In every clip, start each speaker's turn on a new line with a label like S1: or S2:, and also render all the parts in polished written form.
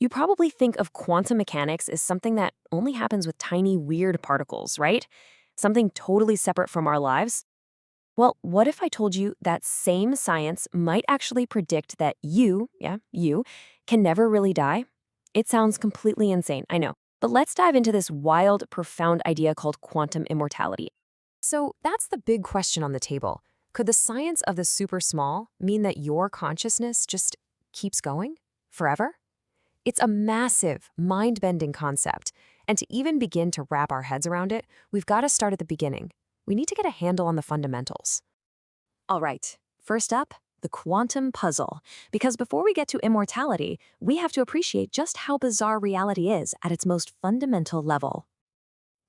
S1: You probably think of quantum mechanics as something that only happens with tiny, weird particles, right? Something totally separate from our lives. Well, what if I told you that same science might actually predict that you, can never really die? It sounds completely insane, I know. But let's dive into this wild, profound idea called quantum immortality. So that's the big question on the table. Could the science of the super small mean that your consciousness just keeps going forever? It's a massive, mind-bending concept. And to even begin to wrap our heads around it, we've got to start at the beginning. We need to get a handle on the fundamentals.
S2: All right, first up, the quantum puzzle. Because before we get to immortality, we have to appreciate just how bizarre reality is at its most fundamental level.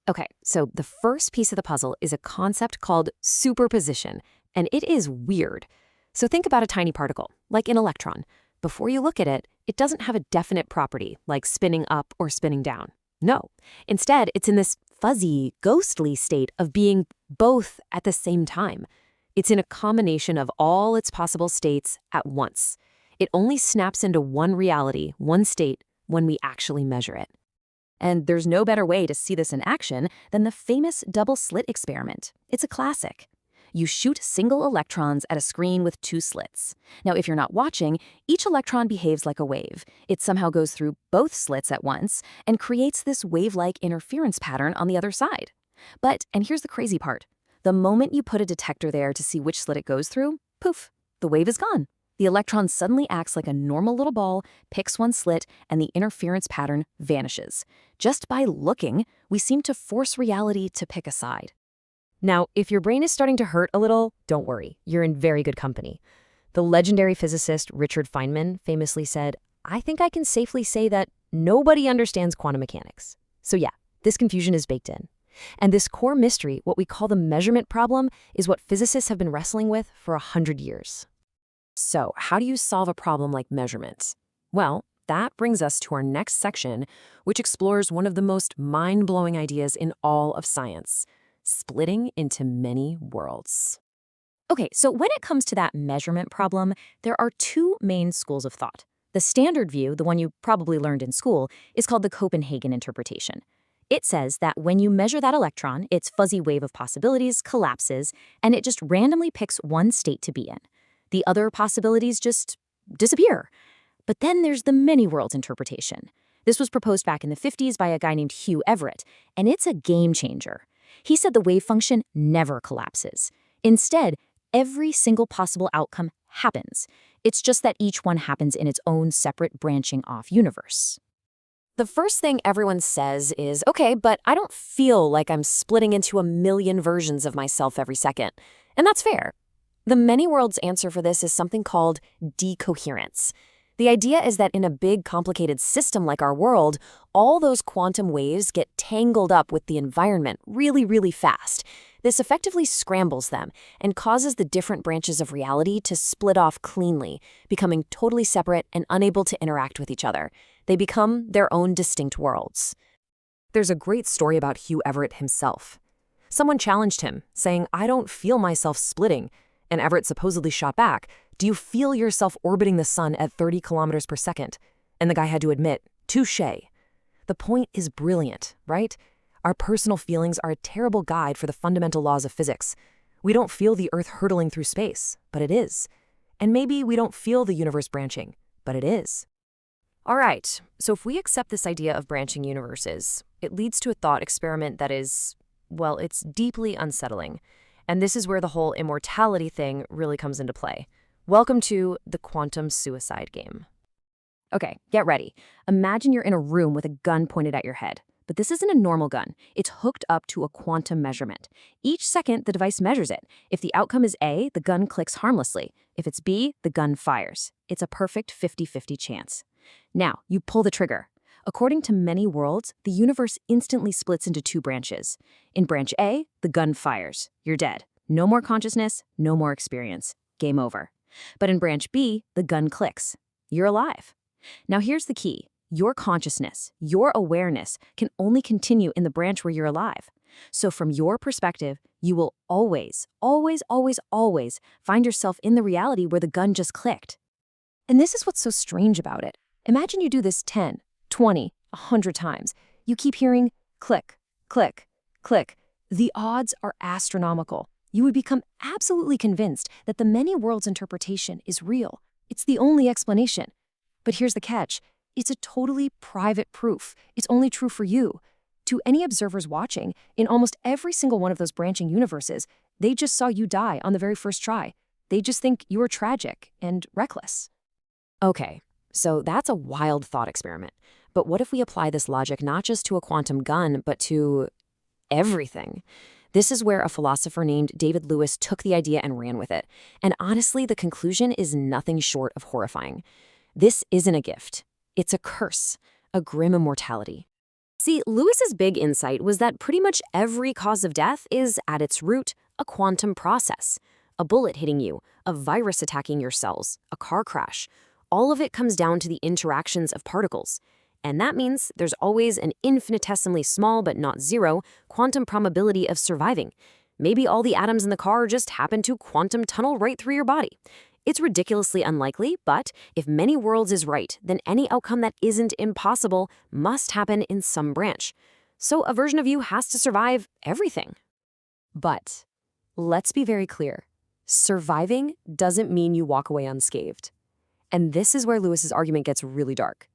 S1: Okay, so the first piece of the puzzle is a concept called superposition, and it is weird. So think about a tiny particle, like an electron. Before you look at it, it doesn't have a definite property, like spinning up or spinning down. No. Instead, it's in this fuzzy, ghostly state of being both at the same time. It's in a combination of all its possible states at once. It only snaps into one reality, one state, when we actually measure it.
S2: And there's no better way to see this in action than the famous double-slit experiment. It's a classic. You shoot single electrons at a screen with two slits. Now, if you're not watching, each electron behaves like a wave. It somehow goes through both slits at once and creates this wave-like interference pattern on the other side. But, and here's the crazy part, the moment you put a detector there to see which slit it goes through, poof, the wave is gone. The electron suddenly acts like a normal little ball, picks one slit, and the interference pattern vanishes. Just by looking, we seem to force reality to pick a side.
S1: Now, if your brain is starting to hurt a little, don't worry, you're in very good company. The legendary physicist Richard Feynman famously said, "I think I can safely say that nobody understands quantum mechanics." So yeah, this confusion is baked in. And this core mystery, what we call the measurement problem, is what physicists have been wrestling with for 100 years. So how do you solve a problem like measurement? Well, that brings us to our next section, which explores one of the most mind-blowing ideas in all of science: splitting into many worlds.
S2: Okay, so when it comes to that measurement problem, there are two main schools of thought. The standard view, the one you probably learned in school, is called the Copenhagen Interpretation. It says that when you measure that electron, its fuzzy wave of possibilities collapses, and it just randomly picks one state to be in. The other possibilities just disappear. But then there's the many worlds interpretation. This was proposed back in the 50s by a guy named Hugh Everett, and it's a game changer. He said the wave function never collapses. Instead, every single possible outcome happens. It's just that each one happens in its own separate branching off universe.
S1: The first thing everyone says is, okay, but I don't feel like I'm splitting into a million versions of myself every second. And that's fair. The many worlds answer for this is something called decoherence. The idea is that in a big, complicated system like our world, all those quantum waves get tangled up with the environment really, really fast. This effectively scrambles them and causes the different branches of reality to split off cleanly, becoming totally separate and unable to interact with each other. They become their own distinct worlds. There's a great story about Hugh Everett himself. Someone challenged him, saying, "I don't feel myself splitting." And Everett supposedly shot back, "Do you feel yourself orbiting the sun at 30 kilometers per second? And the guy had to admit, touché. The point is brilliant, right? Our personal feelings are a terrible guide for the fundamental laws of physics. We don't feel the Earth hurtling through space, but it is. And maybe we don't feel the universe branching, but it is. All right, so if we accept this idea of branching universes, it leads to a thought experiment that is, well, it's deeply unsettling. And this is where the whole immortality thing really comes into play. Welcome to the quantum suicide game. Okay, get ready. Imagine you're in a room with a gun pointed at your head. But this isn't a normal gun. It's hooked up to a quantum measurement. Each second, the device measures it. If the outcome is A, the gun clicks harmlessly. If it's B, the gun fires. It's a perfect 50-50 chance. Now, you pull the trigger. According to many worlds, the universe instantly splits into two branches. In branch A, the gun fires. You're dead. No more consciousness, no more experience. Game over. But in branch B, the gun clicks. You're alive. Now here's the key. Your consciousness, your awareness, can only continue in the branch where you're alive. So from your perspective, you will always, always, always, always find yourself in the reality where the gun just clicked. And this is what's so strange about it. Imagine you do this 10, 20, 100 times. You keep hearing click, click, click. The odds are astronomical. You would become absolutely convinced that the many worlds interpretation is real. It's the only explanation. But here's the catch. It's a totally private proof. It's only true for you. To any observers watching, in almost every single one of those branching universes, they just saw you die on the very first try. They just think you were tragic and reckless. Okay, so that's a wild thought experiment. But what if we apply this logic not just to a quantum gun, but to everything? This is where a philosopher named David Lewis took the idea and ran with it. And honestly, the conclusion is nothing short of horrifying. This isn't a gift. It's a curse, a grim immortality. See, Lewis's big insight was that pretty much every cause of death is, at its root, a quantum process. A bullet hitting you, a virus attacking your cells, a car crash. All of it comes down to the interactions of particles. And that means there's always an infinitesimally small, but not zero, quantum probability of surviving. Maybe all the atoms in the car just happen to quantum tunnel right through your body. It's ridiculously unlikely, but if many worlds is right, then any outcome that isn't impossible must happen in some branch. So a version of you has to survive everything. But let's be very clear. Surviving doesn't mean you walk away unscathed. And this is where Lewis's argument gets really dark.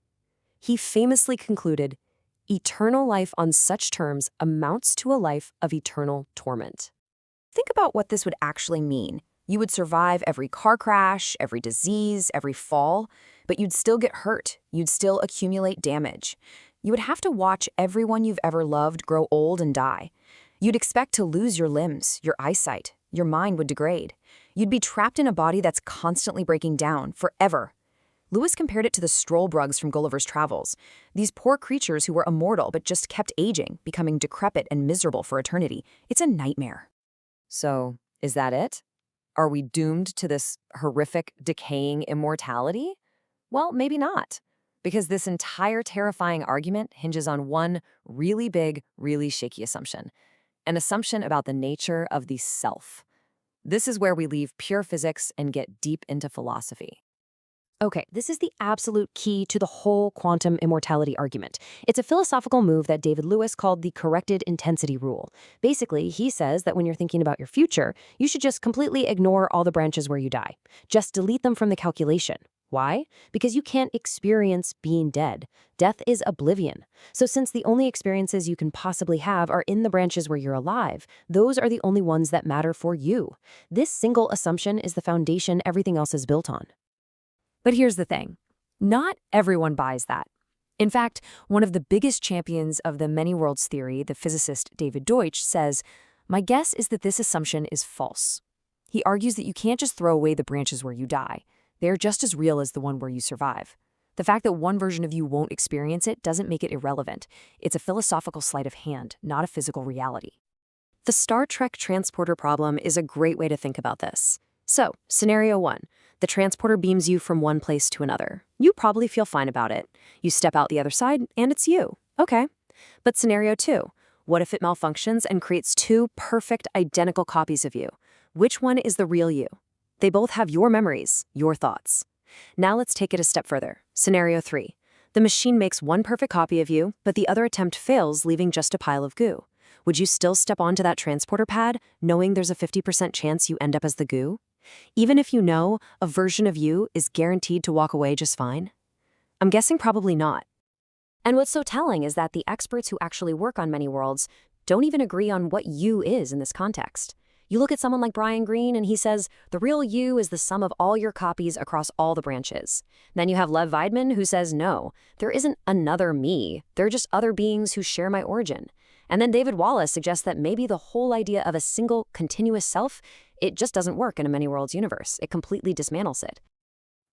S1: He famously concluded, eternal life on such terms amounts to a life of eternal torment.
S2: Think about what this would actually mean. You would survive every car crash, every disease, every fall, but you'd still get hurt. You'd still accumulate damage. You would have to watch everyone you've ever loved grow old and die. You'd expect to lose your limbs, your eyesight. Your mind would degrade. You'd be trapped in a body that's constantly breaking down, forever. Lewis compared it to the Struldbrugs from Gulliver's Travels. These poor creatures who were immortal but just kept aging, becoming decrepit and miserable for eternity. It's a nightmare.
S1: So, is that it? Are we doomed to this horrific, decaying immortality? Well, maybe not. Because this entire terrifying argument hinges on one really big, really shaky assumption. An assumption about the nature of the self. This is where we leave pure physics and get deep into philosophy. Okay, this is the absolute key to the whole quantum immortality argument. It's a philosophical move that David Lewis called the corrected intensity rule. Basically, he says that when you're thinking about your future, you should just completely ignore all the branches where you die. Just delete them from the calculation. Why? Because you can't experience being dead. Death is oblivion. So since the only experiences you can possibly have are in the branches where you're alive, those are the only ones that matter for you. This single assumption is the foundation everything else is built on. But here's the thing. Not everyone buys that. In fact, one of the biggest champions of the many worlds theory, the physicist David Deutsch, says, "My guess is that this assumption is false." He argues that you can't just throw away the branches where you die. They're just as real as the one where you survive. The fact that one version of you won't experience it doesn't make it irrelevant. It's a philosophical sleight of hand, not a physical reality. The Star Trek transporter problem is a great way to think about this. So, scenario 1. The transporter beams you from one place to another. You probably feel fine about it. You step out the other side, and it's you. Okay. But scenario 2. What if it malfunctions and creates two perfect, identical copies of you? Which one is the real you? They both have your memories, your thoughts. Now let's take it a step further. Scenario 3. The machine makes one perfect copy of you, but the other attempt fails, leaving just a pile of goo. Would you still step onto that transporter pad, knowing there's a 50% chance you end up as the goo? Even if you know a version of you is guaranteed to walk away just fine? I'm guessing probably not. And what's so telling is that the experts who actually work on many worlds don't even agree on what you is in this context. You look at someone like Brian Greene and he says, the real you is the sum of all your copies across all the branches. Then you have Lev Weidman who says, no, there isn't another me. There are just other beings who share my origin. And then David Wallace suggests that maybe the whole idea of a single continuous self, it just doesn't work in a many worlds universe. It completely dismantles it.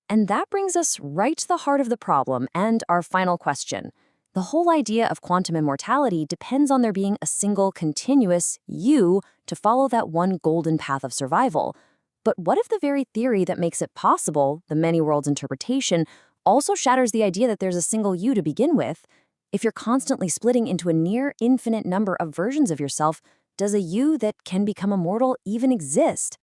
S1: And that brings us right to the heart of the problem and our final question. The whole idea of quantum immortality depends on there being a single continuous you to follow that one golden path of survival. But what if the very theory that makes it possible, the many worlds interpretation, also shatters the idea that there's a single you to begin with? If you're constantly splitting into a near infinite number of versions of yourself, does a you that can become immortal even exist?